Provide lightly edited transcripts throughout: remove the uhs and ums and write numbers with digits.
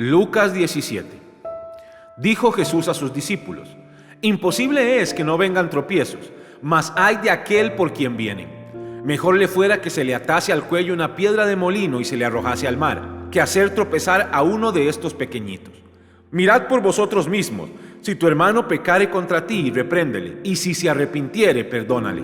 Lucas 17. Dijo Jesús a sus discípulos: imposible es que no vengan tropiezos, mas ay de aquel por quien vienen. Mejor le fuera que se le atase al cuello una piedra de molino y se le arrojase al mar, que hacer tropezar a uno de estos pequeñitos. Mirad por vosotros mismos: si tu hermano pecare contra ti, repréndele, y si se arrepintiere, perdónale.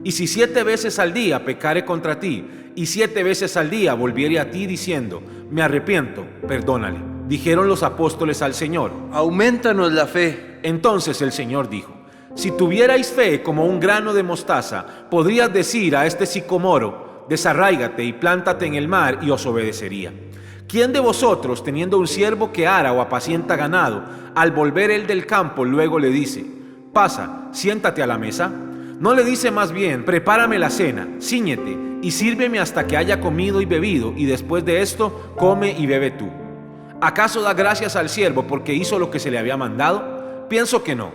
Y si 7 veces al día pecare contra ti, y 7 veces al día volviere a ti diciendo: me arrepiento, perdónale. Dijeron los apóstoles al Señor: aumentanos la fe. Entonces el Señor dijo: si tuvierais fe como un grano de mostaza, podrías decir a este sicomoro: desarráigate y plántate en el mar, y os obedecería. ¿Quién de vosotros, teniendo un siervo que ara o apacienta ganado, al volver él del campo, luego le dice: pasa, siéntate a la mesa? ¿No le dice más bien: prepárame la cena, cíñete y sírveme hasta que haya comido y bebido, y después de esto come y bebe tú? ¿Acaso da gracias al siervo porque hizo lo que se le había mandado? Pienso que no.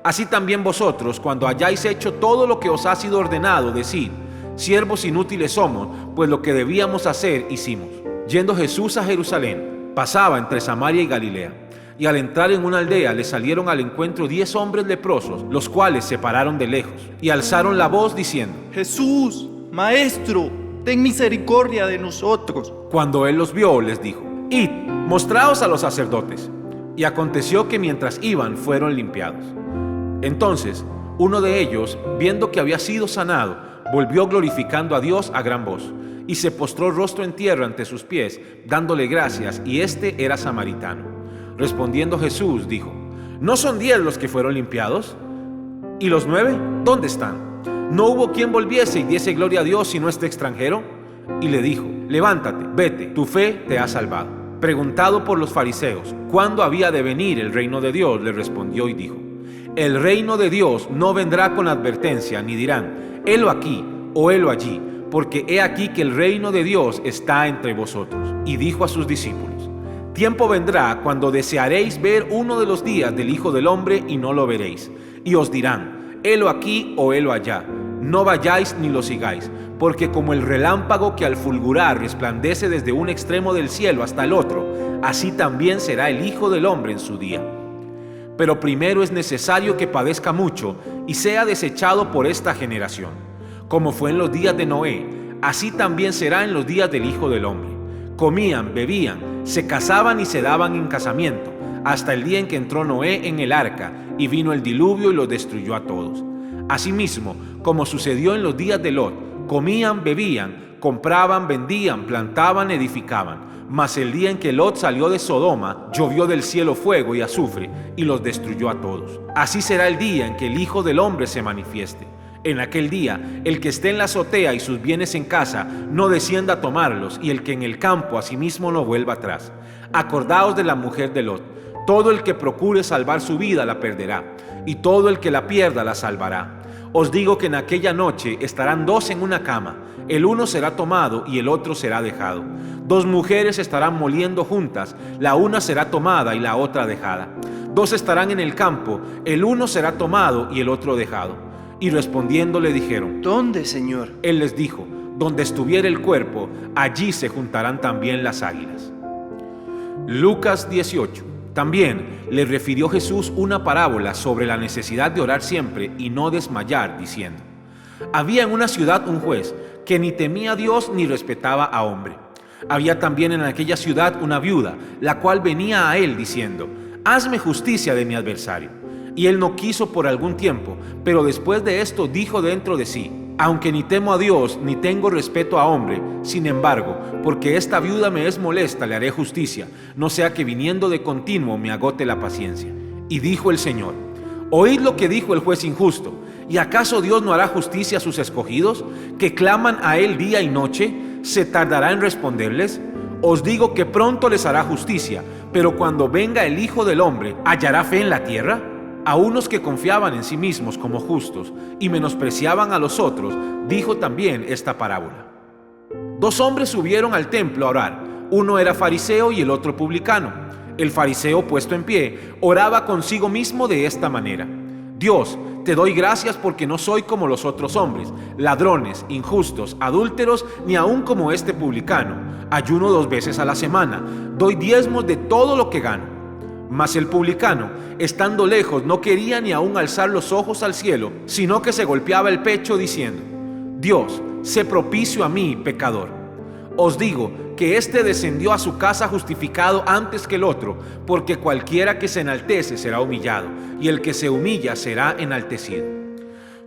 Así también vosotros, cuando hayáis hecho todo lo que os ha sido ordenado, decid: siervos inútiles somos, pues lo que debíamos hacer hicimos. Yendo Jesús a Jerusalén, pasaba entre Samaria y Galilea, y al entrar en una aldea le salieron al encuentro 10 hombres leprosos, los cuales se pararon de lejos y alzaron la voz diciendo: Jesús, Maestro, ten misericordia de nosotros. Cuando él los vio, les dijo: id, mostraos a los sacerdotes. Y aconteció que mientras iban, fueron limpiados. Entonces uno de ellos, viendo que había sido sanado, volvió glorificando a Dios a gran voz, y se postró rostro en tierra ante sus pies, dándole gracias, y este era samaritano. Respondiendo Jesús dijo: ¿no son 10 los que fueron limpiados? ¿Y los 9? ¿Dónde están? ¿No hubo quien volviese y diese gloria a Dios sino este extranjero? Y le dijo: levántate, vete, tu fe te ha salvado. Preguntado por los fariseos cuándo había de venir el reino de Dios, le respondió y dijo: el reino de Dios no vendrá con advertencia, ni dirán: helo aquí o helo allí, porque he aquí que el reino de Dios está entre vosotros. Y dijo a sus discípulos: tiempo vendrá cuando desearéis ver uno de los días del Hijo del Hombre y no lo veréis, y os dirán: helo aquí o helo allá. No vayáis ni lo sigáis, porque como el relámpago que al fulgurar resplandece desde un extremo del cielo hasta el otro, así también será el Hijo del Hombre en su día. Pero primero es necesario que padezca mucho y sea desechado por esta generación. Como fue en los días de Noé, así también será en los días del Hijo del Hombre. Comían, bebían, se casaban y se daban en casamiento, hasta el día en que entró Noé en el arca, y vino el diluvio y los destruyó a todos. Asimismo, como sucedió en los días de Lot, comían, bebían, compraban, vendían, plantaban, edificaban. Mas el día en que Lot salió de Sodoma, llovió del cielo fuego y azufre, y los destruyó a todos. Así será el día en que el Hijo del Hombre se manifieste. En aquel día, el que esté en la azotea y sus bienes en casa, no descienda a tomarlos, y el que en el campo asimismo no vuelva atrás. Acordaos de la mujer de Lot. Todo el que procure salvar su vida la perderá, y todo el que la pierda la salvará. Os digo que en aquella noche estarán 2 en una cama, el uno será tomado y el otro será dejado. 2 mujeres estarán moliendo juntas, la una será tomada y la otra dejada. 2 estarán en el campo, el uno será tomado y el otro dejado. Y respondiendo le dijeron: ¿dónde, Señor? Él les dijo: donde estuviera el cuerpo, allí se juntarán también las águilas. Lucas 18. También le refirió Jesús una parábola sobre la necesidad de orar siempre y no desmayar, diciendo: había en una ciudad un juez que ni temía a Dios ni respetaba a hombre. Había también en aquella ciudad una viuda, la cual venía a él diciendo: hazme justicia de mi adversario. Y él no quiso por algún tiempo, pero después de esto dijo dentro de sí: aunque ni temo a Dios ni tengo respeto a hombre, sin embargo, porque esta viuda me es molesta, le haré justicia, no sea que viniendo de continuo me agote la paciencia. Y dijo el Señor: oíd lo que dijo el juez injusto. ¿Y acaso Dios no hará justicia a sus escogidos, que claman a él día y noche? ¿Se tardará en responderles? Os digo que pronto les hará justicia, pero cuando venga el Hijo del Hombre, ¿hallará fe en la tierra? A unos que confiaban en sí mismos como justos y menospreciaban a los otros, dijo también esta parábola. 2 hombres subieron al templo a orar. Uno era fariseo y el otro publicano. El fariseo, puesto en pie, oraba consigo mismo de esta manera: Dios, te doy gracias porque no soy como los otros hombres, ladrones, injustos, adúlteros, ni aun como este publicano. Ayuno 2 veces a la semana, doy diezmos de todo lo que gano. Mas el publicano, estando lejos, no quería ni aun alzar los ojos al cielo, sino que se golpeaba el pecho diciendo: Dios, sé propicio a mí, pecador. Os digo que éste descendió a su casa justificado antes que el otro, porque cualquiera que se enaltece será humillado, y el que se humilla será enaltecido.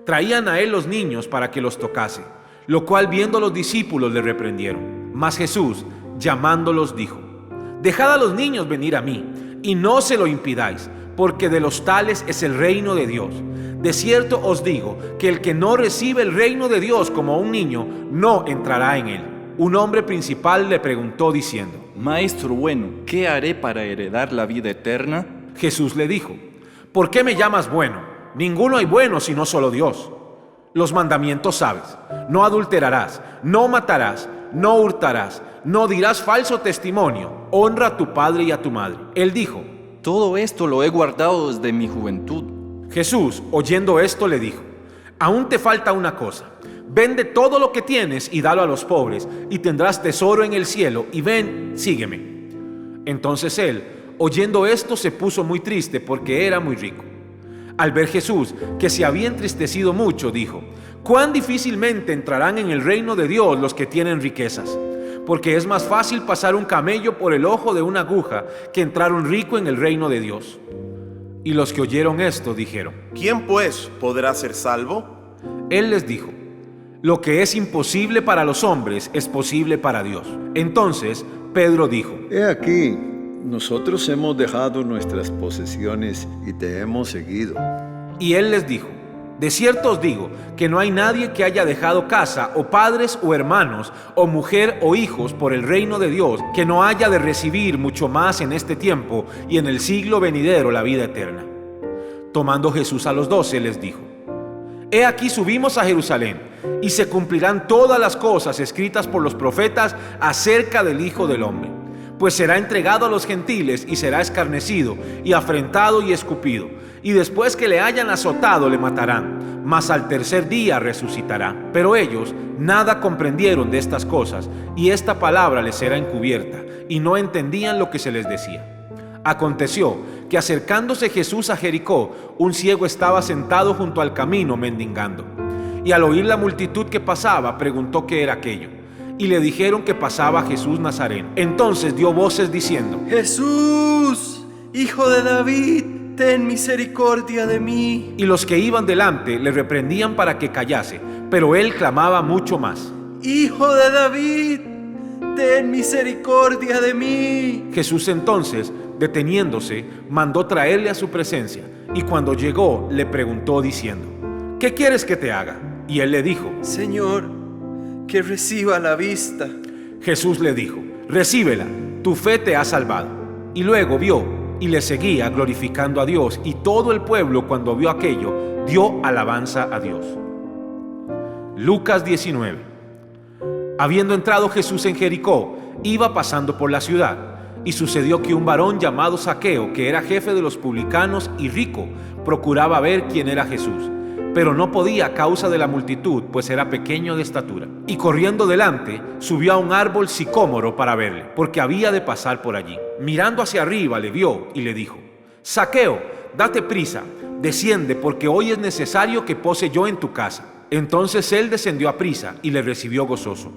Traían a él los niños para que los tocase, lo cual viendo los discípulos le reprendieron. Mas Jesús, llamándolos, dijo: Dejad a los niños venir a mí, y no se lo impidáis, porque de los tales es el reino de Dios. De cierto os digo que el que no recibe el reino de Dios como un niño, no entrará en él. Un hombre principal le preguntó diciendo: Maestro bueno, ¿qué haré para heredar la vida eterna? Jesús le dijo: ¿Por qué me llamas bueno? Ninguno hay bueno sino solo Dios. Los mandamientos sabes: no adulterarás, no matarás, no hurtarás, no dirás falso testimonio, honra a tu padre y a tu madre. Él dijo: Todo esto lo he guardado desde mi juventud. Jesús, oyendo esto, le dijo: Aún te falta una cosa. Vende todo lo que tienes y dalo a los pobres, y tendrás tesoro en el cielo, y ven, sígueme. Entonces él, oyendo esto, se puso muy triste porque era muy rico. Al ver Jesús que se había entristecido mucho, dijo: Cuán difícilmente entrarán en el reino de Dios los que tienen riquezas, porque es más fácil pasar un camello por el ojo de una aguja que entrar un rico en el reino de Dios. Y los que oyeron esto dijeron: ¿Quién pues podrá ser salvo? Él les dijo: Lo que es imposible para los hombres es posible para Dios. Entonces Pedro dijo: He aquí, nosotros hemos dejado nuestras posesiones y te hemos seguido. Y él les dijo: De cierto os digo que no hay nadie que haya dejado casa, o padres, o hermanos, o mujer, o hijos, por el reino de Dios, que no haya de recibir mucho más en este tiempo y en el siglo venidero la vida eterna. Tomando Jesús a los 12, les dijo: He aquí subimos a Jerusalén, y se cumplirán todas las cosas escritas por los profetas acerca del Hijo del Hombre. Pues será entregado a los gentiles, y será escarnecido, y afrentado y escupido, y después que le hayan azotado le matarán, mas al tercer día resucitará. Pero ellos nada comprendieron de estas cosas, y esta palabra les era encubierta, y no entendían lo que se les decía. Aconteció que acercándose Jesús a Jericó, un ciego estaba sentado junto al camino mendigando. Y al oír la multitud que pasaba, preguntó qué era aquello. Y le dijeron que pasaba Jesús Nazareno. Entonces dio voces diciendo: Jesús, Hijo de David, ten misericordia de mí. Y los que iban delante le reprendían para que callase, pero él clamaba mucho más: Hijo de David, ten misericordia de mí. Jesús entonces, deteniéndose, mandó traerle a su presencia, y cuando llegó le preguntó diciendo: ¿Qué quieres que te haga? Y él le dijo: Señor, que reciba la vista. Jesús le dijo: Recíbela, tu fe te ha salvado. Y luego vio y le seguía glorificando a Dios, y todo el pueblo, cuando vio aquello, dio alabanza a Dios. Lucas 19. Habiendo entrado Jesús en Jericó, iba pasando por la ciudad, y sucedió que un varón llamado Zaqueo, que era jefe de los publicanos y rico, procuraba ver quién era Jesús, pero no podía a causa de la multitud, pues era pequeño de estatura. Y corriendo delante, subió a un árbol sicómoro para verle, porque había de pasar por allí. Mirando hacia arriba, le vio y le dijo: Zaqueo, date prisa, desciende, porque hoy es necesario que pose yo en tu casa. Entonces él descendió a prisa y le recibió gozoso.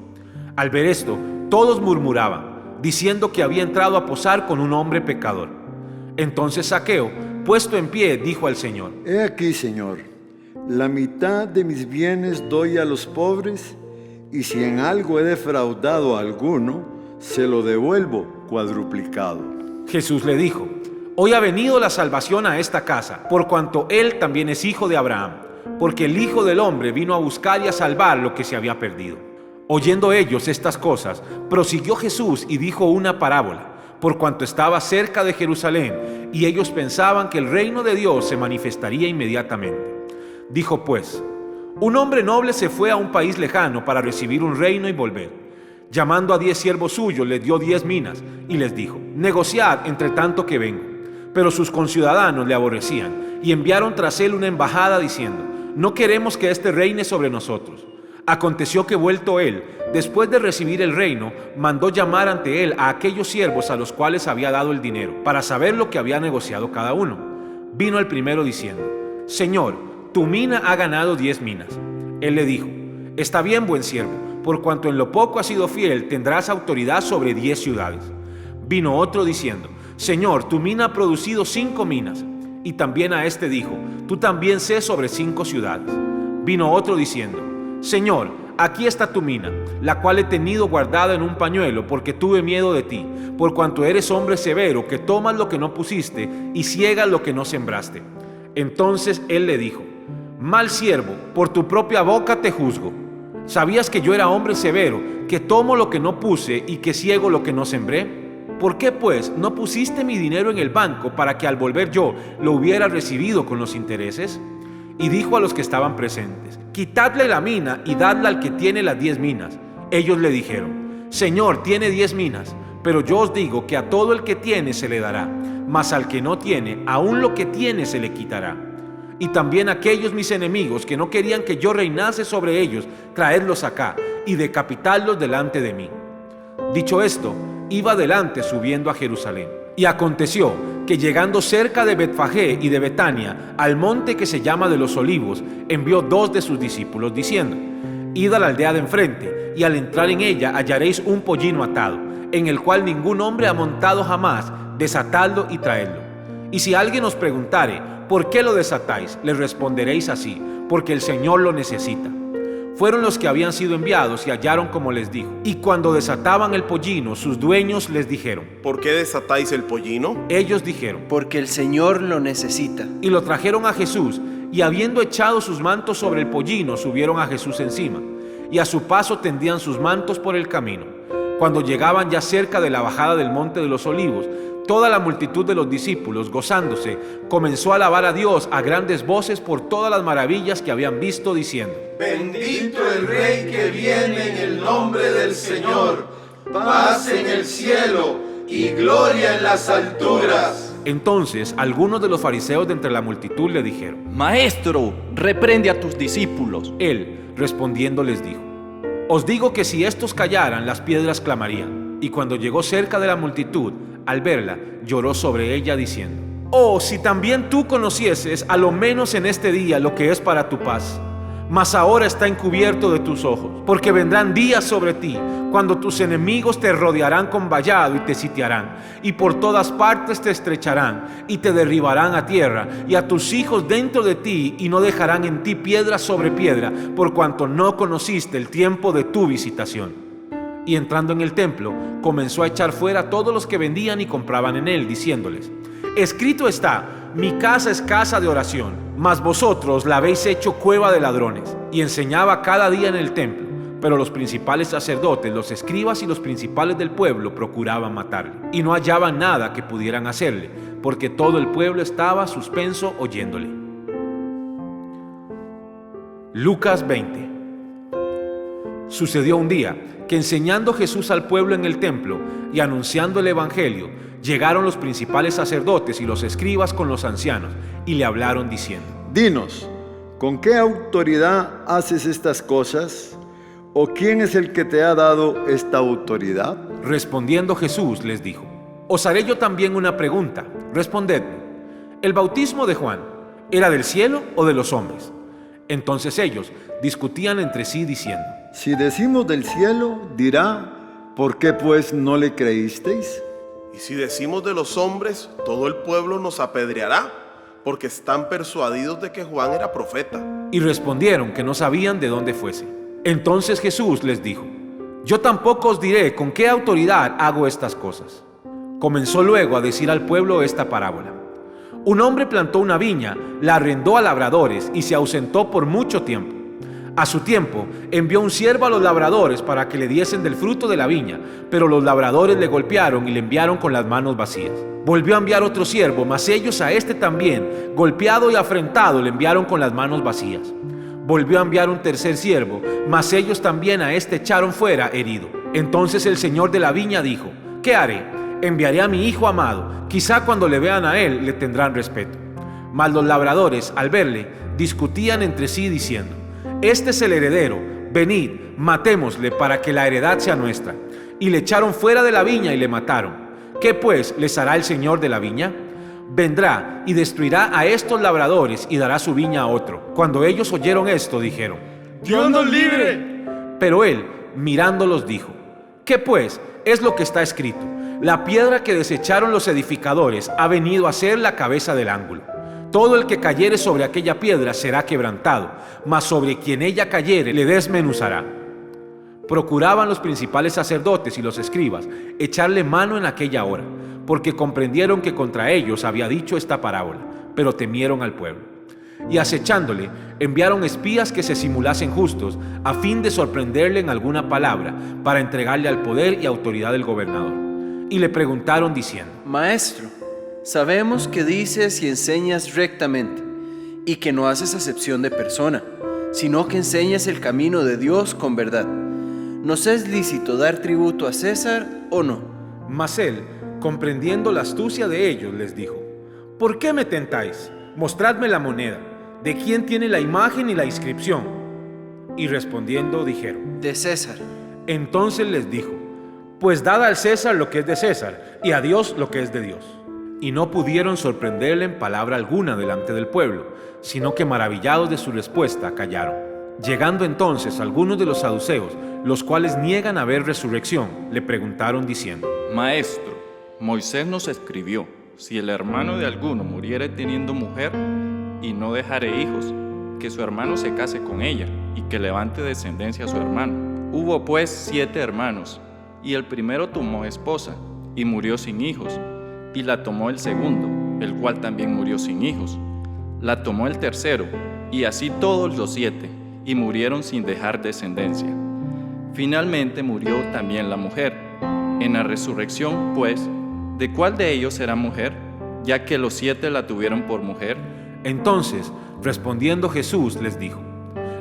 Al ver esto, todos murmuraban, diciendo que había entrado a posar con un hombre pecador. Entonces Zaqueo, puesto en pie, dijo al Señor: He aquí, Señor, la mitad de mis bienes doy a los pobres, y si en algo he defraudado a alguno, se lo devuelvo cuadruplicado. Jesús le dijo: Hoy ha venido la salvación a esta casa, por cuanto él también es hijo de Abraham, porque el Hijo del Hombre vino a buscar y a salvar lo que se había perdido. Oyendo ellos estas cosas, prosiguió Jesús y dijo una parábola, por cuanto estaba cerca de Jerusalén, y ellos pensaban que el reino de Dios se manifestaría inmediatamente. Dijo pues: Un hombre noble se fue a un país lejano para recibir un reino y volver. Llamando a 10 siervos suyos, les dio 10 minas, y les dijo: Negociad entre tanto que vengo. Pero sus conciudadanos le aborrecían, y enviaron tras él una embajada diciendo: no queremos que éste reine sobre nosotros. Aconteció que vuelto él, después de recibir el reino, mandó llamar ante él a aquellos siervos a los cuales había dado el dinero, para saber lo que había negociado cada uno. Vino el primero diciendo: Señor, tu mina ha ganado 10 minas. Él le dijo: está bien, buen siervo, por cuanto en lo poco has sido fiel, tendrás autoridad sobre 10 ciudades. Vino otro diciendo: Señor, tu mina ha producido 5 minas. Y también a este dijo: tú también sé sobre 5 ciudades. Vino otro diciendo: Señor, aquí está tu mina, la cual he tenido guardada en un pañuelo, porque tuve miedo de ti, por cuanto eres hombre severo, que tomas lo que no pusiste y ciegas lo que no sembraste. Entonces él le dijo: mal siervo, por tu propia boca te juzgo. ¿Sabías que yo era hombre severo, que tomo lo que no puse y que ciego lo que no sembré? ¿Por qué pues no pusiste mi dinero en el banco para que al volver yo lo hubiera recibido con los intereses? Y dijo a los que estaban presentes: quitadle la mina y dadla al que tiene las 10 minas. Ellos le dijeron: Señor, tiene 10 minas, pero yo os digo que a todo el que tiene se le dará, mas al que no tiene, aún lo que tiene se le quitará. Y también aquellos mis enemigos que no querían que yo reinase sobre ellos, traedlos acá y decapitadlos delante de mí. Dicho esto, iba adelante subiendo a Jerusalén. Y aconteció que llegando cerca de Betfagé y de Betania, al monte que se llama de los Olivos, envió 2 de sus discípulos, diciendo: id a la aldea de enfrente, y al entrar en ella hallaréis un pollino atado, en el cual ningún hombre ha montado jamás, desatadlo y traedlo. Y si alguien os preguntare: ¿por qué lo desatáis?, le responderéis así: porque el Señor lo necesita. Fueron los que habían sido enviados y hallaron como les dijo. Y cuando desataban el pollino, sus dueños les dijeron: ¿por qué desatáis el pollino? Ellos dijeron: porque el Señor lo necesita. y lo trajeron a Jesús, y habiendo echado sus mantos sobre el pollino, subieron a Jesús encima, y a su paso tendían sus mantos por el camino. Cuando llegaban ya cerca de la bajada del monte de los Olivos, toda la multitud de los discípulos, gozándose, comenzó a alabar a Dios a grandes voces por todas las maravillas que habían visto, diciendo: Bendito el Rey que viene en el nombre del Señor, paz en el cielo y gloria en las alturas. Entonces algunos de los fariseos de entre la multitud le dijeron: Maestro, reprende a tus discípulos. Él, respondiendo, les dijo: os digo que si estos callaran, las piedras clamarían. Y cuando llegó cerca de la multitud, al verla, lloró sobre ella, diciendo: oh, si también tú conocieses, a lo menos en este día, lo que es para tu paz. Mas ahora está encubierto de tus ojos, porque vendrán días sobre ti, cuando tus enemigos te rodearán con vallado y te sitiarán, y por todas partes te estrecharán, y te derribarán a tierra, y a tus hijos dentro de ti, y no dejarán en ti piedra sobre piedra, por cuanto no conociste el tiempo de tu visitación. Y entrando en el templo, comenzó a echar fuera a todos los que vendían y compraban en él, diciéndoles: escrito está: mi casa es casa de oración, mas vosotros la habéis hecho cueva de ladrones. Y enseñaba cada día en el templo. Pero los principales sacerdotes, los escribas y los principales del pueblo procuraban matarle, y no hallaban nada que pudieran hacerle, porque todo el pueblo estaba suspenso oyéndole. Lucas 20. Sucedió un día que, enseñando Jesús al pueblo en el templo y anunciando el evangelio, llegaron los principales sacerdotes y los escribas con los ancianos, y le hablaron diciendo: Dinos, ¿con qué autoridad haces estas cosas? ¿O quién es el que te ha dado esta autoridad? Respondiendo Jesús les dijo: os haré yo también una pregunta, respondedme. ¿El bautismo de Juan era del cielo o de los hombres? Entonces ellos discutían entre sí diciendo: Si decimos del cielo, dirá, ¿por qué pues no le creísteis? Y si decimos de los hombres, todo el pueblo nos apedreará, porque están persuadidos de que Juan era profeta. Y respondieron que no sabían de dónde fuese. Entonces Jesús les dijo: yo tampoco os diré con qué autoridad hago estas cosas. Comenzó luego a decir al pueblo esta parábola: un hombre plantó una viña, la arrendó a labradores y se ausentó por mucho tiempo. A su tiempo envió un siervo a los labradores para que le diesen del fruto de la viña, pero los labradores le golpearon y le enviaron con las manos vacías. Volvió a enviar otro siervo, mas ellos a este también, golpeado y afrentado, le enviaron con las manos vacías. Volvió a enviar un tercer siervo, mas ellos también a este echaron fuera herido. Entonces el señor de la viña dijo: ¿qué haré? Enviaré a mi hijo amado, quizá cuando le vean a él le tendrán respeto. Mas los labradores, al verle, discutían entre sí diciendo: este es el heredero, venid, matémosle para que la heredad sea nuestra. Y le echaron fuera de la viña y le mataron. ¿Qué pues les hará el señor de la viña? Vendrá y destruirá a estos labradores y dará su viña a otro. Cuando ellos oyeron esto, dijeron: Dios nos libre. Pero él, mirándolos, dijo: ¿qué pues es lo que está escrito? La piedra que desecharon los edificadores ha venido a ser la cabeza del ángulo. Todo el que cayere sobre aquella piedra será quebrantado, mas sobre quien ella cayere le desmenuzará. Procuraban los principales sacerdotes y los escribas echarle mano en aquella hora, porque comprendieron que contra ellos había dicho esta parábola, pero temieron al pueblo. Y acechándole, enviaron espías que se simulasen justos, a fin de sorprenderle en alguna palabra, para entregarle al poder y autoridad del gobernador. Y le preguntaron diciendo: Maestro, sabemos que dices y enseñas rectamente, y que no haces acepción de persona, sino que enseñas el camino de Dios con verdad. ¿Nos es lícito dar tributo a César o no? Mas él, comprendiendo la astucia de ellos, les dijo: ¿por qué me tentáis? Mostradme la moneda. ¿De quién tiene la imagen y la inscripción? Y respondiendo dijeron: De César. Entonces les dijo: pues dad al César lo que es de César, y a Dios lo que es de Dios. Y no pudieron sorprenderle en palabra alguna delante del pueblo, sino que maravillados de su respuesta callaron. Llegando entonces algunos de los saduceos, los cuales niegan haber resurrección, le preguntaron diciendo: Maestro, Moisés nos escribió: si el hermano de alguno muriere teniendo mujer y no dejare hijos, que su hermano se case con ella y que levante descendencia a su hermano. Hubo pues 7 hermanos, y el primero tomó esposa y murió sin hijos, y la tomó el segundo, el cual también murió sin hijos. La tomó el tercero, y así todos los 7, y murieron sin dejar descendencia. Finalmente murió también la mujer. En la resurrección, pues, ¿de cuál de ellos será mujer, ya que los 7 la tuvieron por mujer? Entonces, respondiendo Jesús, les dijo: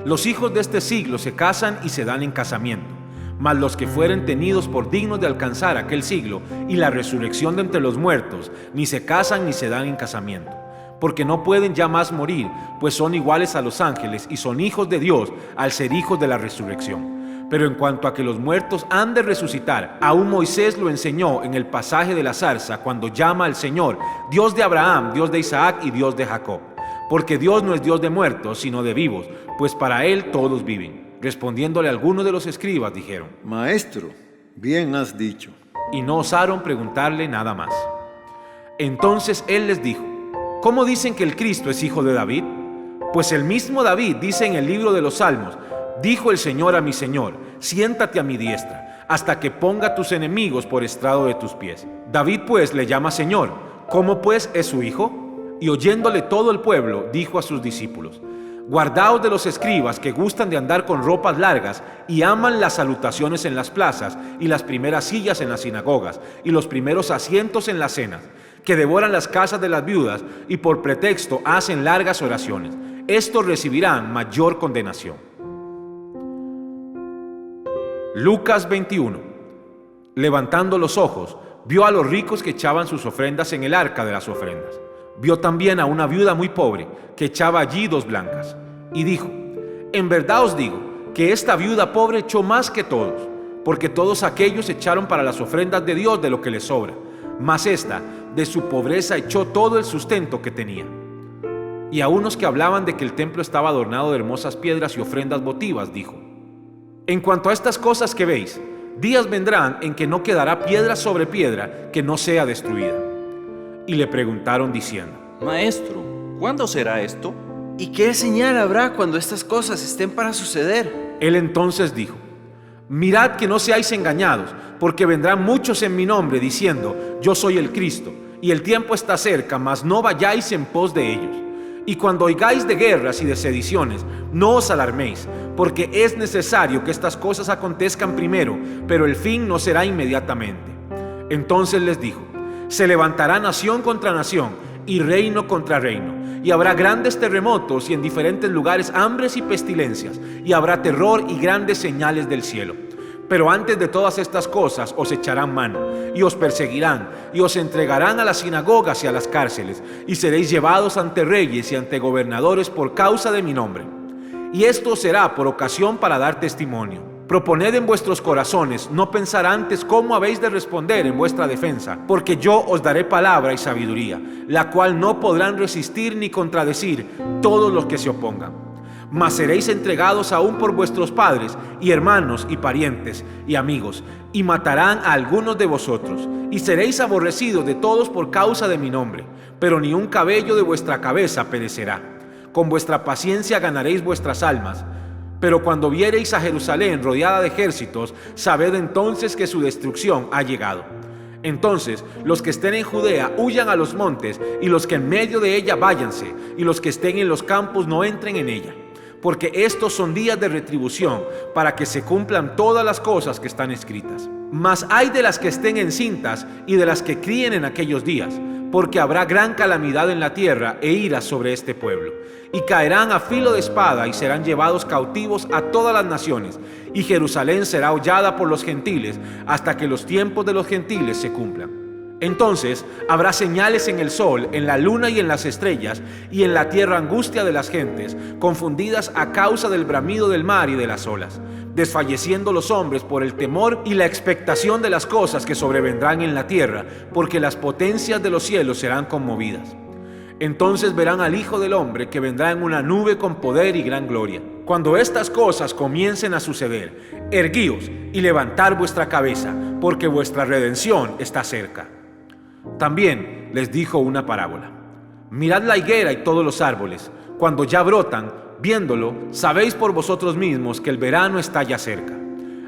los hijos de este siglo se casan y se dan en casamiento, mas los que fueren tenidos por dignos de alcanzar aquel siglo y la resurrección de entre los muertos, ni se casan ni se dan en casamiento, porque no pueden ya más morir, pues son iguales a los ángeles y son hijos de Dios al ser hijos de la resurrección. Pero en cuanto a que los muertos han de resucitar, aún Moisés lo enseñó en el pasaje de la zarza, cuando llama al Señor Dios de Abraham, Dios de Isaac y Dios de Jacob. Porque Dios no es Dios de muertos, sino de vivos, pues para Él todos viven. Respondiéndole algunos de los escribas, dijeron: Maestro, bien has dicho. y no osaron preguntarle nada más. Entonces Él les dijo: ¿cómo dicen que el Cristo es hijo de David? Pues el mismo David dice en el libro de los Salmos: dijo el Señor a mi Señor: siéntate a mi diestra, hasta que ponga tus enemigos por estrado de tus pies. David pues le llama Señor. ¿Cómo pues es su hijo? Y oyéndole todo el pueblo, dijo a sus discípulos: guardaos de los escribas que gustan de andar con ropas largas y aman las salutaciones en las plazas y las primeras sillas en las sinagogas y los primeros asientos en las cenas, que devoran las casas de las viudas y por pretexto hacen largas oraciones. Estos recibirán mayor condenación. Lucas 21. Levantando los ojos, vio a los ricos que echaban sus ofrendas en el arca de las ofrendas. Vio también a una viuda muy pobre que echaba allí 2 blancas. Y dijo: en verdad os digo que esta viuda pobre echó más que todos, porque todos aquellos echaron para las ofrendas de Dios de lo que les sobra, mas esta de su pobreza echó todo el sustento que tenía. Y a unos que hablaban de que el templo estaba adornado de hermosas piedras y ofrendas votivas, dijo: en cuanto a estas cosas que veis, días vendrán en que no quedará piedra sobre piedra que no sea destruida. Y le preguntaron diciendo: Maestro, ¿cuándo será esto? ¿Y qué señal habrá cuando estas cosas estén para suceder? Él entonces dijo: mirad que no seáis engañados, porque vendrán muchos en mi nombre diciendo: yo soy el Cristo, y el tiempo está cerca, mas no vayáis en pos de ellos. Y cuando oigáis de guerras y de sediciones, no os alarméis, porque es necesario que estas cosas acontezcan primero, pero el fin no será inmediatamente. Entonces les dijo: se levantará nación contra nación y reino contra reino, y habrá grandes terremotos y en diferentes lugares hambres y pestilencias, y habrá terror y grandes señales del cielo. Pero antes de todas estas cosas os echarán mano, y os perseguirán, y os entregarán a las sinagogas y a las cárceles, y seréis llevados ante reyes y ante gobernadores por causa de mi nombre. Y esto será por ocasión para dar testimonio. Proponed en vuestros corazones no pensar antes cómo habéis de responder en vuestra defensa, porque yo os daré palabra y sabiduría, la cual no podrán resistir ni contradecir todos los que se opongan. Mas seréis entregados aún por vuestros padres y hermanos y parientes y amigos, y matarán a algunos de vosotros, y seréis aborrecidos de todos por causa de mi nombre, pero ni un cabello de vuestra cabeza perecerá. Con vuestra paciencia ganaréis vuestras almas. Pero cuando viereis a Jerusalén rodeada de ejércitos, sabed entonces que su destrucción ha llegado. Entonces los que estén en Judea huyan a los montes, y los que en medio de ella váyanse, y los que estén en los campos no entren en ella. Porque estos son días de retribución, para que se cumplan todas las cosas que están escritas. Mas ay de las que estén encintas y de las que críen en aquellos días, porque habrá gran calamidad en la tierra e ira sobre este pueblo. Y caerán a filo de espada y serán llevados cautivos a todas las naciones, y Jerusalén será hollada por los gentiles hasta que los tiempos de los gentiles se cumplan. Entonces habrá señales en el sol, en la luna y en las estrellas, y en la tierra angustia de las gentes, confundidas a causa del bramido del mar y de las olas, desfalleciendo los hombres por el temor y la expectación de las cosas que sobrevendrán en la tierra, porque las potencias de los cielos serán conmovidas. Entonces verán al Hijo del Hombre que vendrá en una nube con poder y gran gloria. Cuando estas cosas comiencen a suceder, erguíos y levantad vuestra cabeza, porque vuestra redención está cerca. También les dijo una parábola. Mirad la higuera y todos los árboles, cuando ya brotan, viéndolo, sabéis por vosotros mismos que el verano está ya cerca.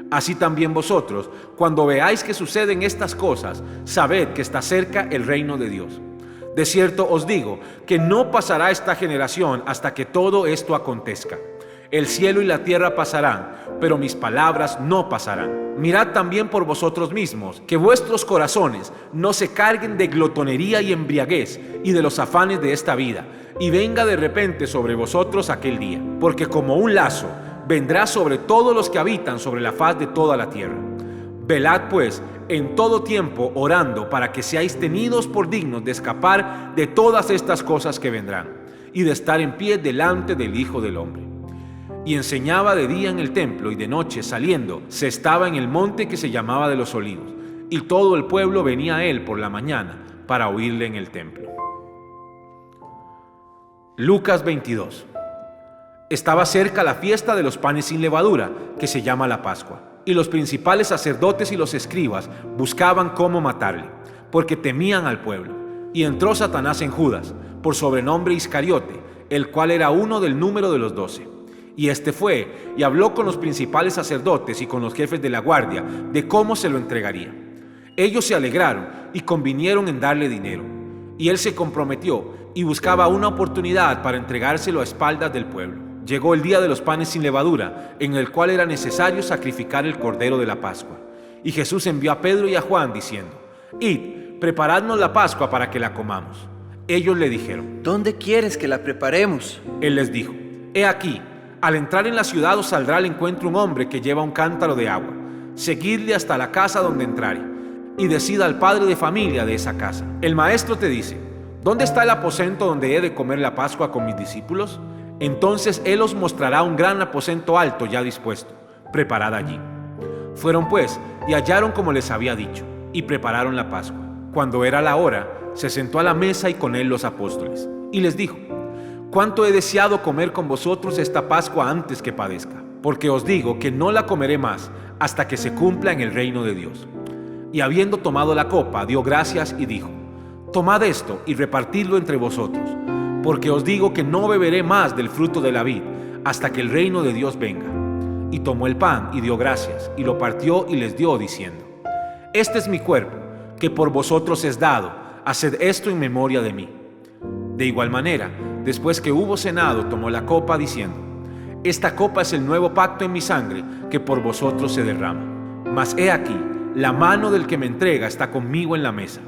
Así también vosotros, cuando veáis que suceden estas cosas, sabed que está cerca el reino de Dios. De cierto os digo que no pasará esta generación hasta que todo esto acontezca. El cielo y la tierra pasarán, pero mis palabras no pasarán. Mirad también por vosotros mismos, que vuestros corazones no se carguen de glotonería y embriaguez y de los afanes de esta vida, y venga de repente sobre vosotros aquel día, porque como un lazo vendrá sobre todos los que habitan sobre la faz de toda la tierra. Velad pues en todo tiempo orando para que seáis tenidos por dignos de escapar de todas estas cosas que vendrán, y de estar en pie delante del Hijo del Hombre. Y enseñaba de día en el templo, y de noche saliendo se estaba en el monte que se llamaba de los Olivos, y todo el pueblo venía a él por la mañana para oírle en el templo. Lucas 22. Estaba cerca la fiesta de los panes sin levadura, que se llama la Pascua, y los principales sacerdotes y los escribas buscaban cómo matarle, porque temían al pueblo. Y entró Satanás en Judas, por sobrenombre Iscariote, el cual era uno del número de los 12. Y éste fue y habló con los principales sacerdotes y con los jefes de la guardia de cómo se lo entregaría. Ellos se alegraron y convinieron en darle dinero. Y él se comprometió y buscaba una oportunidad para entregárselo a espaldas del pueblo. Llegó el día de los panes sin levadura, en el cual era necesario sacrificar el cordero de la Pascua. Y Jesús envió a Pedro y a Juan diciendo: Id, preparadnos la Pascua para que la comamos. Ellos le dijeron: ¿Dónde quieres que la preparemos? Él les dijo: He aquí, al entrar en la ciudad os saldrá al encuentro un hombre que lleva un cántaro de agua. Seguidle hasta la casa donde entrare, y decida al padre de familia de esa casa: El maestro te dice: ¿dónde está el aposento donde he de comer la Pascua con mis discípulos? Entonces él os mostrará un gran aposento alto ya dispuesto. Preparad allí. Fueron pues y hallaron como les había dicho, y prepararon la Pascua. Cuando era la hora, se sentó a la mesa y con él los apóstoles, y les dijo: Cuánto he deseado comer con vosotros esta Pascua antes que padezca, porque os digo que no la comeré más hasta que se cumpla en el reino de Dios. Y habiendo tomado la copa, dio gracias y dijo: Tomad esto y repartidlo entre vosotros, porque os digo que no beberé más del fruto de la vid hasta que el reino de Dios venga. Y tomó el pan y dio gracias, y lo partió y les dio, diciendo: Este es mi cuerpo, que por vosotros es dado, haced esto en memoria de mí. De igual manera, después que hubo cenado, tomó la copa, diciendo: Esta copa es el nuevo pacto en mi sangre, que por vosotros se derrama. Mas he aquí, la mano del que me entrega está conmigo en la mesa.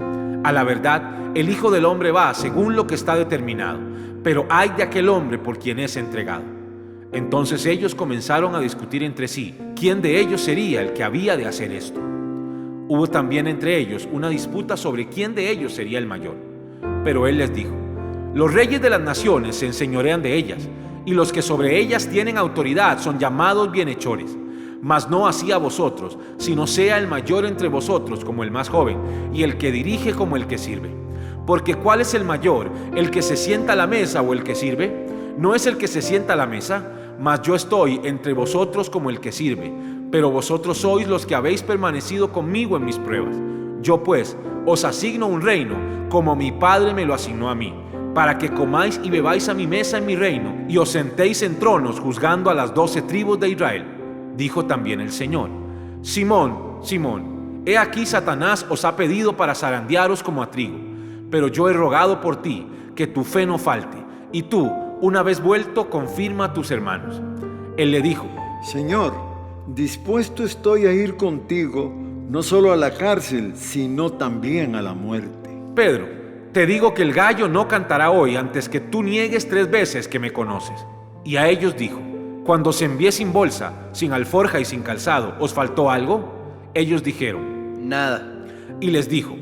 A la verdad, el Hijo del Hombre va según lo que está determinado, pero ay de aquel hombre por quien es entregado. Entonces ellos comenzaron a discutir entre sí quién de ellos sería el que había de hacer esto. Hubo también entre ellos una disputa sobre quién de ellos sería el mayor. Pero él les dijo: los reyes de las naciones se enseñorean de ellas, y los que sobre ellas tienen autoridad son llamados bienhechores. Mas no así a vosotros, sino sea el mayor entre vosotros como el más joven, y el que dirige como el que sirve. Porque ¿cuál es el mayor, el que se sienta a la mesa o el que sirve? No es el que se sienta a la mesa, mas yo estoy entre vosotros como el que sirve. Pero vosotros sois los que habéis permanecido conmigo en mis pruebas. Yo pues os asigno un reino, como mi Padre me lo asignó a mí, para que comáis y bebáis a mi mesa en mi reino, y os sentéis en tronos juzgando a las 12 tribus de Israel. Dijo también el Señor: Simón, Simón, he aquí Satanás os ha pedido para zarandearos como a trigo, pero yo he rogado por ti, que tu fe no falte, y tú, una vez vuelto, confirma a tus hermanos. Él le dijo: Señor, dispuesto estoy a ir contigo, no solo a la cárcel, sino también a la muerte. Pedro, te digo que el gallo no cantará hoy antes que tú niegues 3 veces que me conoces. Y a ellos dijo: cuando os envié sin bolsa, sin alforja y sin calzado, ¿os faltó algo? Ellos dijeron: Nada. Y les dijo: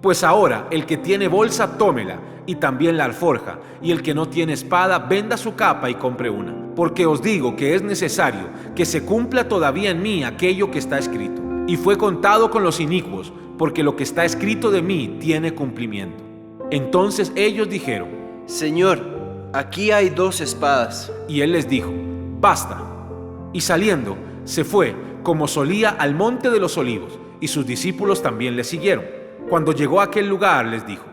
pues ahora el que tiene bolsa, tómela, y también la alforja, y el que no tiene espada, venda su capa y compre una. Porque os digo que es necesario que se cumpla todavía en mí aquello que está escrito. Y fue contado con los inicuos, porque lo que está escrito de mí tiene cumplimiento. Entonces ellos dijeron: Señor, aquí hay 2 espadas. Y él les dijo: basta. Y saliendo, se fue, como solía, al monte de los olivos, y sus discípulos también le siguieron. Cuando llegó a aquel lugar, les dijo: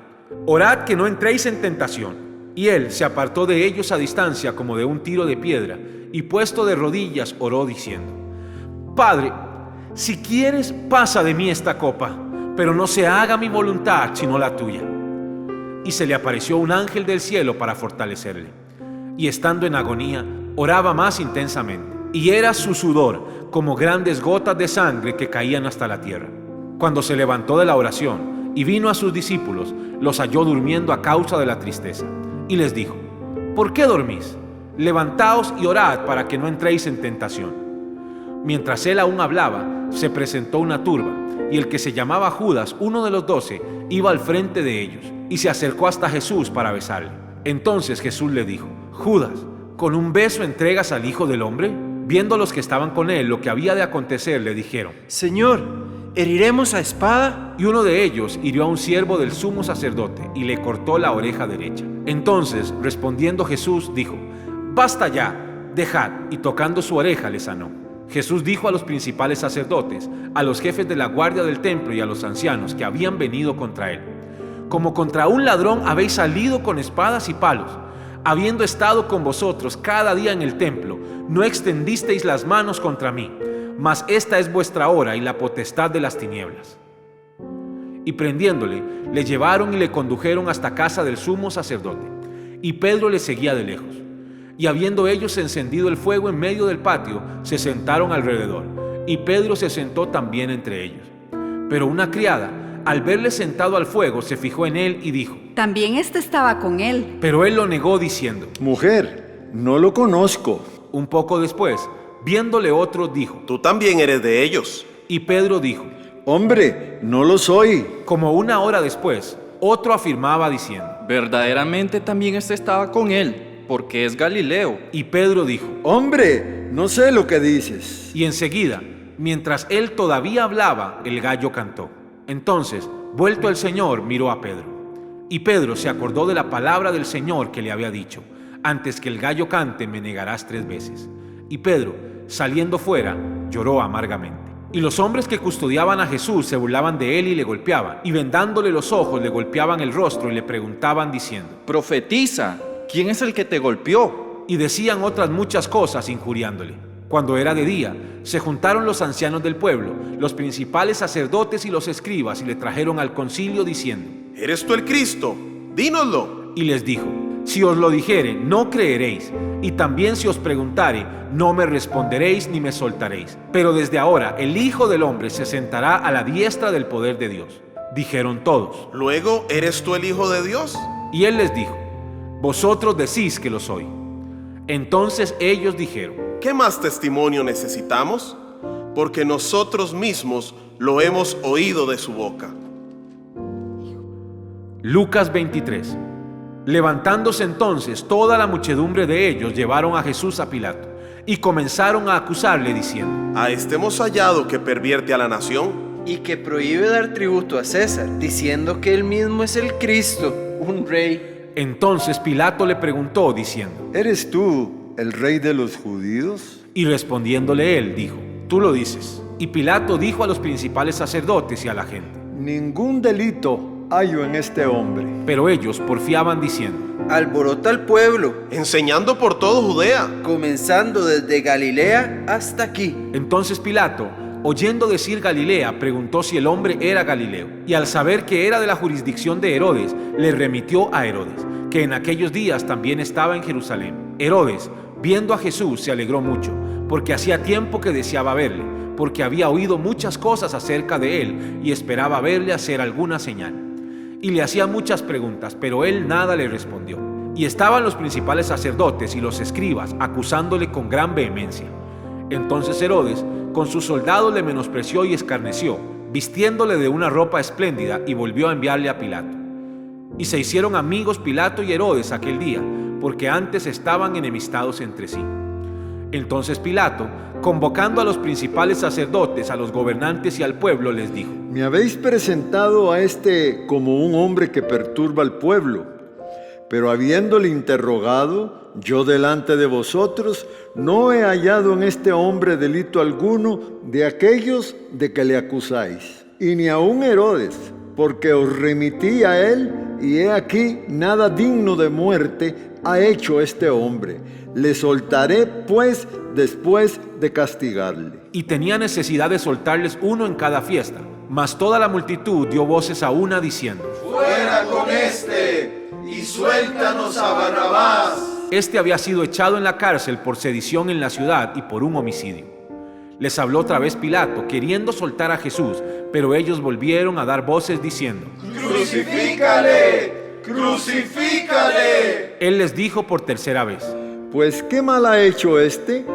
orad que no entréis en tentación. Y él se apartó de ellos a distancia como de un tiro de piedra, y puesto de rodillas oró diciendo: Padre, si quieres, pasa de mí esta copa, pero no se haga mi voluntad sino la tuya. Y se le apareció un ángel del cielo para fortalecerle. Y estando en agonía, oraba más intensamente, y era su sudor como grandes gotas de sangre que caían hasta la tierra. Cuando se levantó de la oración y vino a sus discípulos, los halló durmiendo a causa de la tristeza. Y les dijo: ¿por qué dormís? Levantaos y orad para que no entréis en tentación. Mientras él aún hablaba, se presentó una turba, y el que se llamaba Judas, uno de los 12, iba al frente de ellos, y se acercó hasta Jesús para besarle. Entonces Jesús le dijo: Judas, ¿con un beso entregas al Hijo del Hombre? Viendo los que estaban con él lo que había de acontecer, le dijeron: Señor, ¿heriremos a espada? Y uno de ellos hirió a un siervo del sumo sacerdote y le cortó la oreja derecha. Entonces, respondiendo Jesús, dijo: basta ya, dejad. Y tocando su oreja le sanó. Jesús dijo a los principales sacerdotes, a los jefes de la guardia del templo y a los ancianos que habían venido contra él: como contra un ladrón habéis salido con espadas y palos. Habiendo estado con vosotros cada día en el templo, no extendisteis las manos contra mí, mas esta es vuestra hora y la potestad de las tinieblas. Y prendiéndole, le llevaron y le condujeron hasta casa del sumo sacerdote. Y Pedro le seguía de lejos. Y habiendo ellos encendido el fuego en medio del patio, se sentaron alrededor, y Pedro se sentó también entre ellos. Pero una criada, al verle sentado al fuego, se fijó en él y dijo: también éste estaba con él. pero él lo negó diciendo: Mujer, no lo conozco. Un poco después, viéndole otro, dijo: Tú también eres de ellos. y Pedro dijo: Hombre, no lo soy. como una hora después, otro afirmaba diciendo: Verdaderamente también este estaba con él, porque es Galileo. y Pedro dijo: Hombre, no sé lo que dices. y enseguida, mientras él todavía hablaba, el gallo cantó. Entonces, vuelto el Señor, miró a Pedro. Y Pedro se acordó de la palabra del Señor que le había dicho: antes que el gallo cante, me negarás 3 veces. Y Pedro, saliendo fuera, lloró amargamente. Y los hombres que custodiaban a Jesús se burlaban de él y le golpeaban, y vendándole los ojos le golpeaban el rostro y le preguntaban diciendo: Profetiza, ¿quién es el que te golpeó? y decían otras muchas cosas injuriándole. Cuando era de día, se juntaron los ancianos del pueblo, los principales sacerdotes y los escribas, y le trajeron al concilio diciendo: ¿Eres tú el Cristo? Dínoslo. y les dijo: si os lo dijere, no creeréis, y también si os preguntare, no me responderéis ni me soltaréis. Pero desde ahora el Hijo del Hombre se sentará a la diestra del poder de Dios. Dijeron todos. Luego, ¿eres tú el Hijo de Dios? Y él les dijo: vosotros decís que lo soy. Entonces ellos dijeron: ¿qué más testimonio necesitamos? Porque nosotros mismos lo hemos oído de su boca. Lucas 23. Levantándose entonces toda la muchedumbre de ellos, llevaron a Jesús a Pilato y comenzaron a acusarle diciendo: A este hemos hallado que pervierte a la nación y que prohíbe dar tributo a César, diciendo que él mismo es el Cristo, un rey. Entonces Pilato le preguntó diciendo: ¿Eres tú el rey de los judíos? Y respondiéndole él, dijo: tú lo dices. Y Pilato dijo a los principales sacerdotes y a la gente: Ningún delito hallo en este hombre. pero ellos porfiaban diciendo: Alborota al pueblo, enseñando por todo Judea. comenzando desde Galilea hasta aquí. Entonces Pilato, oyendo decir Galilea, preguntó si el hombre era Galileo. Y al saber que era de la jurisdicción de Herodes, le remitió a Herodes, que en aquellos días también estaba en Jerusalén. Herodes, viendo a Jesús, se alegró mucho, porque hacía tiempo que deseaba verle, porque había oído muchas cosas acerca de él y esperaba verle hacer alguna señal. Y le hacía muchas preguntas, pero él nada le respondió. Y estaban los principales sacerdotes y los escribas acusándole con gran vehemencia. Entonces Herodes con sus soldados le menospreció y escarneció, vistiéndole de una ropa espléndida, y volvió a enviarle a Pilato. Y se hicieron amigos Pilato y Herodes aquel día, porque antes estaban enemistados entre sí. Entonces Pilato, convocando a los principales sacerdotes, a los gobernantes y al pueblo, les dijo: Me habéis presentado a este como un hombre que perturba al pueblo, pero habiéndole interrogado, yo delante de vosotros no he hallado en este hombre delito alguno de aquellos de que le acusáis, y ni aun Herodes, porque os remití a él, y he aquí nada digno de muerte ha hecho este hombre. Le soltaré pues después de castigarle. Y tenía necesidad de soltarles uno en cada fiesta. Mas toda la multitud dio voces a una diciendo: Fuera con este y suéltanos a Barrabás. Este había sido echado en la cárcel por sedición en la ciudad y por un homicidio. Les habló otra vez Pilato, queriendo soltar a Jesús, pero ellos volvieron a dar voces diciendo: ¡Crucifícale! ¡Crucifícale! Él les dijo por tercera vez: Pues ¿qué mal ha hecho este?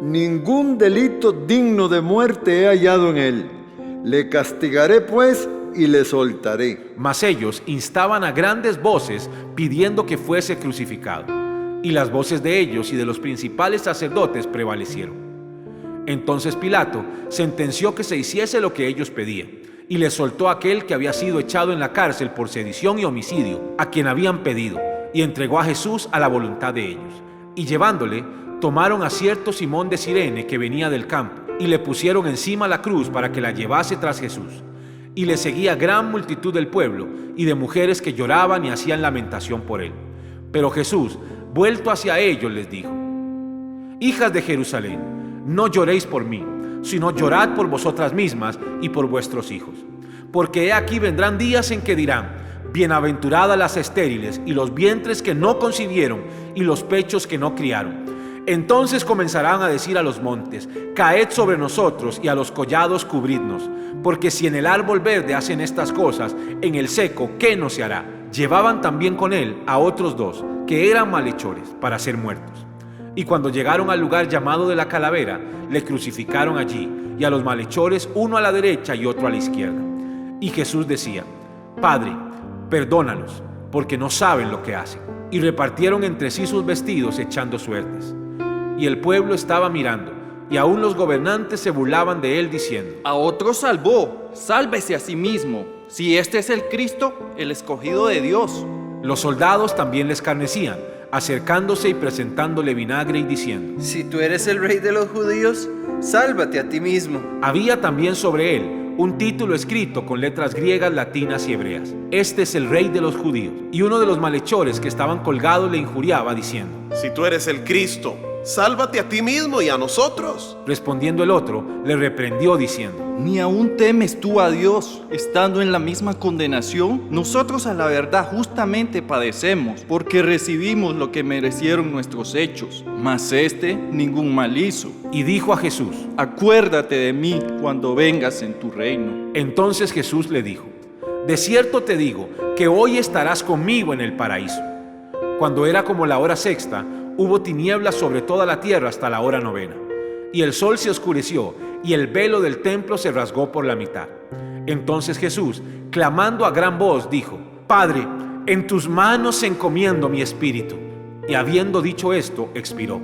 Ningún delito digno de muerte he hallado en él. Le castigaré pues y le soltaré. Mas ellos instaban a grandes voces pidiendo que fuese crucificado. Y las voces de ellos y de los principales sacerdotes prevalecieron. Entonces Pilato sentenció que se hiciese lo que ellos pedían, y le soltó a aquel que había sido echado en la cárcel por sedición y homicidio, a quien habían pedido, y entregó a Jesús a la voluntad de ellos. Y llevándole, tomaron a cierto Simón de Cirene que venía del campo, y le pusieron encima la cruz para que la llevase tras Jesús. Y le seguía gran multitud del pueblo y de mujeres que lloraban y hacían lamentación por él. Pero Jesús, vuelto hacia ellos, les dijo: Hijas de Jerusalén, no lloréis por mí, sino llorad por vosotras mismas y por vuestros hijos. Porque he aquí vendrán días en que dirán: bienaventuradas las estériles y los vientres que no concibieron y los pechos que no criaron. Entonces comenzarán a decir a los montes: caed sobre nosotros, y a los collados cubridnos. Porque si en el árbol verde hacen estas cosas, en el seco, ¿qué no se hará? Llevaban también con él a otros dos, que eran malhechores, para ser muertos. Y cuando llegaron al lugar llamado de la Calavera, le crucificaron allí, y a los malhechores uno a la derecha y otro a la izquierda. Y Jesús decía: Padre, perdónalos, porque no saben lo que hacen. Y repartieron entre sí sus vestidos, echando suertes. Y el pueblo estaba mirando, y aún los gobernantes se burlaban de él, diciendo: A otro salvó, sálvese a sí mismo, si este es el Cristo, el escogido de Dios. Los soldados también le escarnecían, acercándose y presentándole vinagre y diciendo: Si tú eres el rey de los judíos, sálvate a ti mismo. Había también sobre él un título escrito con letras griegas, latinas y hebreas: Este es el rey de los judíos. Y uno de los malhechores que estaban colgados le injuriaba, diciendo: Si tú eres el Cristo, sálvate a ti mismo y a nosotros. Respondiendo el otro, le reprendió diciendo: ¿Ni aún temes tú a Dios, estando en la misma condenación? Nosotros a la verdad justamente padecemos, porque recibimos lo que merecieron nuestros hechos, mas este ningún mal hizo. Y dijo a Jesús: Acuérdate de mí cuando vengas en tu reino. Entonces Jesús le dijo: De cierto te digo que hoy estarás conmigo en el paraíso. Cuando era como la hora sexta, hubo tinieblas sobre toda la tierra hasta la hora 9. Y el sol se oscureció, y el velo del templo se rasgó por la mitad. Entonces Jesús, clamando a gran voz, dijo: Padre, en tus manos encomiendo mi espíritu. Y habiendo dicho esto, expiró.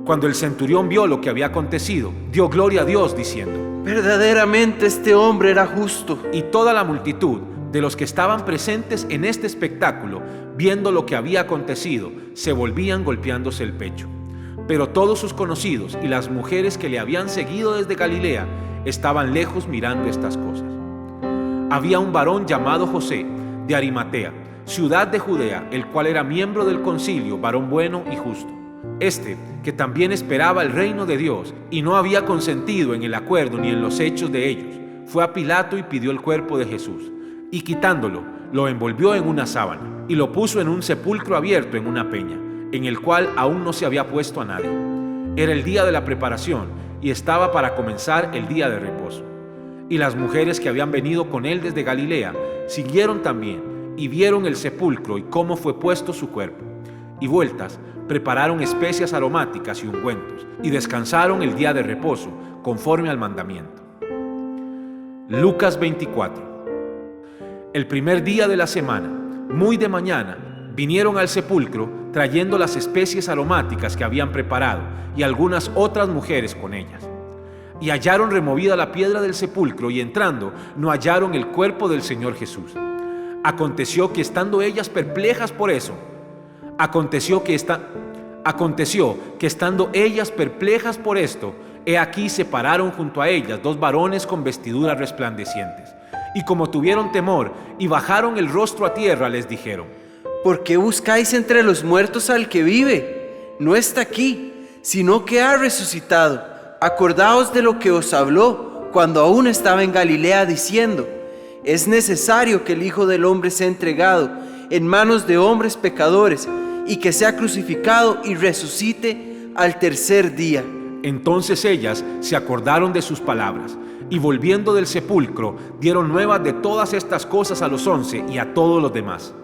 Cuando el centurión vio lo que había acontecido, dio gloria a Dios, diciendo: Verdaderamente este hombre era justo. Y toda la multitud de los que estaban presentes en este espectáculo, viendo lo que había acontecido, se volvían golpeándose el pecho. Pero todos sus conocidos y las mujeres que le habían seguido desde Galilea estaban lejos mirando estas cosas. Había un varón llamado José, de Arimatea, ciudad de Judea, el cual era miembro del concilio, varón bueno y justo. Este, que también esperaba el reino de Dios y no había consentido en el acuerdo ni en los hechos de ellos, fue a Pilato y pidió el cuerpo de Jesús. Y quitándolo, lo envolvió en una sábana y lo puso en un sepulcro abierto en una peña, en el cual aún no se había puesto a nadie. Era el día de la preparación y estaba para comenzar el día de reposo. Y las mujeres que habían venido con él desde Galilea siguieron también y vieron el sepulcro y cómo fue puesto su cuerpo. Y vueltas, prepararon especias aromáticas y ungüentos y descansaron el día de reposo conforme al mandamiento. Lucas 24. El primer día de la semana, muy de mañana, vinieron al sepulcro trayendo las especies aromáticas que habían preparado y algunas otras mujeres con ellas. Y hallaron removida la piedra del sepulcro y entrando no hallaron el cuerpo del Señor Jesús. Aconteció que estando ellas perplejas por eso, he aquí se pararon junto a ellas 2 varones con vestiduras resplandecientes. Y como tuvieron temor y bajaron el rostro a tierra, les dijeron: ¿Por qué buscáis entre los muertos al que vive? No está aquí, sino que ha resucitado. Acordaos de lo que os habló cuando aún estaba en Galilea, diciendo: es necesario que el Hijo del Hombre sea entregado en manos de hombres pecadores y que sea crucificado y resucite al tercer día. Entonces ellas se acordaron de sus palabras y volviendo del sepulcro dieron nuevas de todas estas cosas a los 11 y a todos los demás.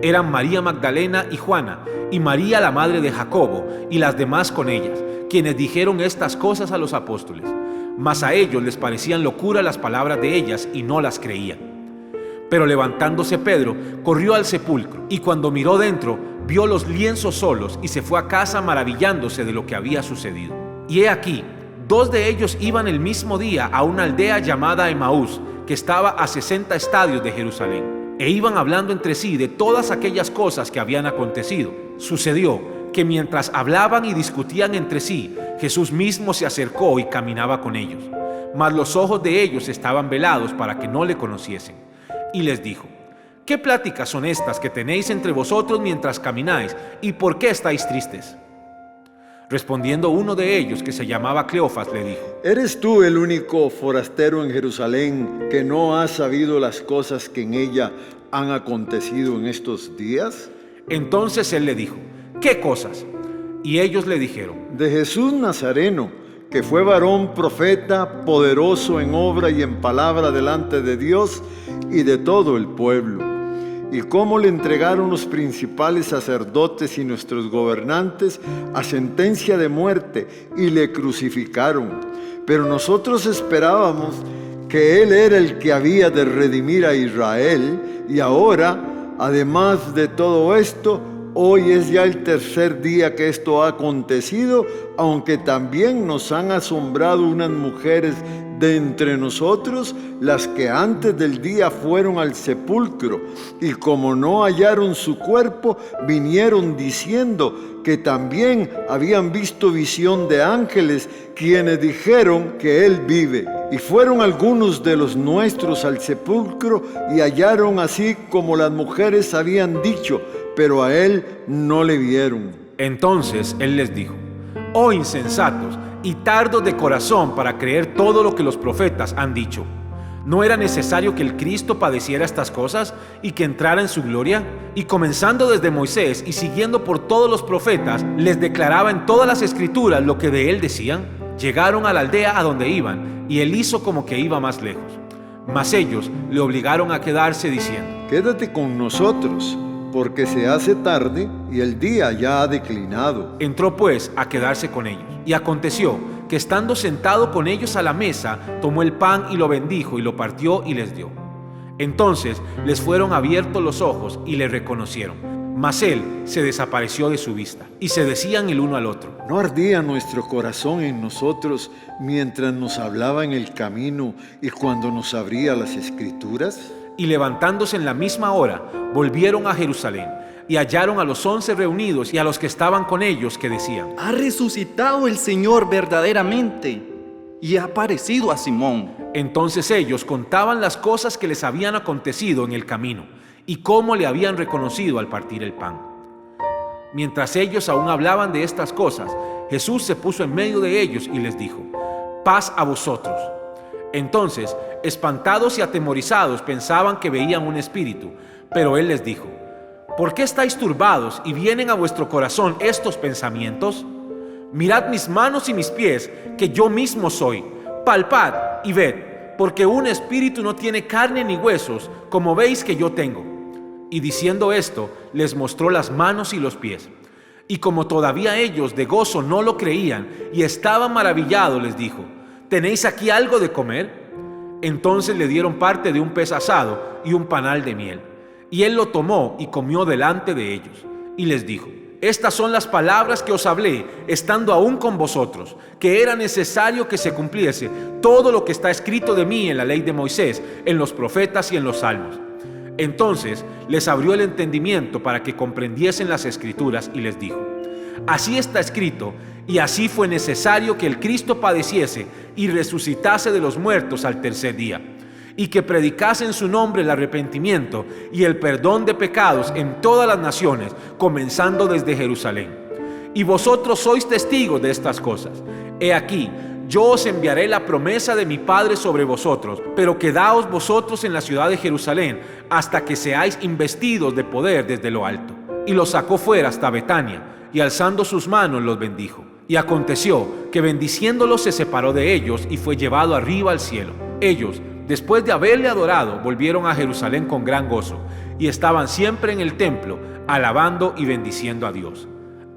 Eran María Magdalena y Juana y María la madre de Jacobo y las demás con ellas, quienes dijeron estas cosas a los apóstoles. Mas a ellos les parecían locura las palabras de ellas y no las creían. Pero levantándose Pedro, corrió al sepulcro y cuando miró dentro, vio los lienzos solos y se fue a casa maravillándose de lo que había sucedido. Y he aquí, 2 de ellos iban el mismo día a una aldea llamada Emaús, que estaba a 60 estadios de Jerusalén, e iban hablando entre sí de todas aquellas cosas que habían acontecido. Sucedió que mientras hablaban y discutían entre sí, Jesús mismo se acercó y caminaba con ellos, mas los ojos de ellos estaban velados para que no le conociesen. Y les dijo: ¿qué pláticas son estas que tenéis entre vosotros mientras camináis, y por qué estáis tristes? Respondiendo uno de ellos, que se llamaba Cleofas, le dijo: ¿Eres tú el único forastero en Jerusalén que no has sabido las cosas que en ella han acontecido en estos días? Entonces él le dijo: ¿qué cosas? Y ellos le dijeron: De Jesús Nazareno, que fue varón profeta, poderoso en obra y en palabra delante de Dios y de todo el pueblo, y cómo le entregaron los principales sacerdotes y nuestros gobernantes a sentencia de muerte y le crucificaron. Pero nosotros esperábamos que Él era el que había de redimir a Israel, y ahora, además de todo esto, hoy es ya el tercer día que esto ha acontecido, aunque también nos han asombrado unas mujeres de entre nosotros, las que antes del día fueron al sepulcro, y como no hallaron su cuerpo, vinieron diciendo que también habían visto visión de ángeles, quienes dijeron que Él vive. Y fueron algunos de los nuestros al sepulcro y hallaron así como las mujeres habían dicho, pero a Él no le vieron. Entonces él les dijo: oh insensatos y tardos de corazón para creer todo lo que los profetas han dicho. ¿No era necesario que el Cristo padeciera estas cosas y que entrara en su gloria? Y comenzando desde Moisés y siguiendo por todos los profetas, les declaraba en todas las escrituras lo que de él decían. Llegaron a la aldea a donde iban, y él hizo como que iba más lejos. Mas ellos le obligaron a quedarse diciendo: Quédate con nosotros, porque se hace tarde y el día ya ha declinado. Entró pues a quedarse con ellos. Y aconteció que estando sentado con ellos a la mesa, tomó el pan y lo bendijo y lo partió y les dio. Entonces les fueron abiertos los ojos y le reconocieron. Mas él se desapareció de su vista. Y se decían el uno al otro: ¿No ardía nuestro corazón en nosotros mientras nos hablaba en el camino y cuando nos abría las Escrituras? Y levantándose en la misma hora, volvieron a Jerusalén, y hallaron a los 11 reunidos y a los que estaban con ellos, que decían: Ha resucitado el Señor verdaderamente y ha aparecido a Simón. Entonces ellos contaban las cosas que les habían acontecido en el camino, y cómo le habían reconocido al partir el pan. Mientras ellos aún hablaban de estas cosas, Jesús se puso en medio de ellos y les dijo: paz a vosotros. Entonces, espantados y atemorizados, pensaban que veían un espíritu, pero él les dijo: ¿por qué estáis turbados y vienen a vuestro corazón estos pensamientos? Mirad mis manos y mis pies, que yo mismo soy. Palpad y ved, porque un espíritu no tiene carne ni huesos, como veis que yo tengo. Y diciendo esto, les mostró las manos y los pies. Y como todavía ellos de gozo no lo creían y estaban maravillados, les dijo: ¿tenéis aquí algo de comer? Entonces le dieron parte de un pez asado y un panal de miel. Y él lo tomó y comió delante de ellos. Y les dijo: estas son las palabras que os hablé, estando aún con vosotros, que era necesario que se cumpliese todo lo que está escrito de mí en la ley de Moisés, en los profetas y en los salmos. Entonces les abrió el entendimiento para que comprendiesen las Escrituras y les dijo: así está escrito, y así fue necesario que el Cristo padeciese y resucitase de los muertos al tercer día, y que predicase en su nombre el arrepentimiento y el perdón de pecados en todas las naciones, comenzando desde Jerusalén. Y vosotros sois testigos de estas cosas. He aquí, yo os enviaré la promesa de mi Padre sobre vosotros, pero quedaos vosotros en la ciudad de Jerusalén hasta que seáis investidos de poder desde lo alto. Y los sacó fuera hasta Betania, y alzando sus manos los bendijo. Y aconteció que bendiciéndolos se separó de ellos y fue llevado arriba al cielo. Ellos, después de haberle adorado, volvieron a Jerusalén con gran gozo, y estaban siempre en el templo, alabando y bendiciendo a Dios.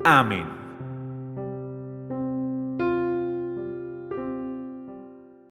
Amén.